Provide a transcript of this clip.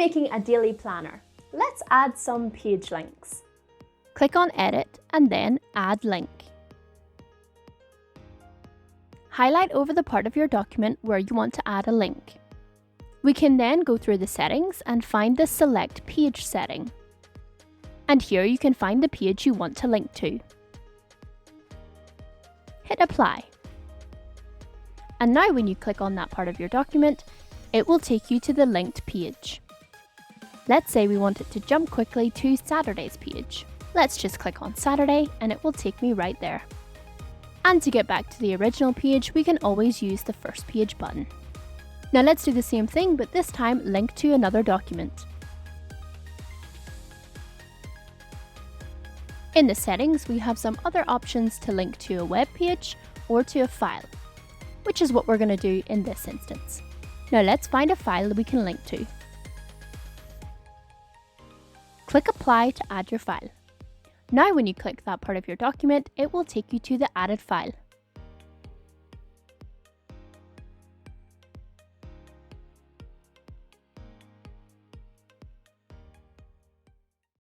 making a daily planner. Let's add some page links. Click on Edit and then Add Link. Highlight over the part of your document where you want to add a link. We can then go through the settings and find the Select Page setting. And here you can find the page you want to link to. Hit Apply. And now when you click on that part of your document, it will take you to the linked page. Let's say we want it to jump quickly to Saturday's page. Let's just click on Saturday and it will take me right there. And to get back to the original page, we can always use the first page button. Now let's do the same thing, but this time link to another document. In the settings, we have some other options to link to a web page or to a file, which is what we're going to do in this instance. Now let's find a file that we can link to. Click Apply to add your file. Now when you click that part of your document, it will take you to the added file.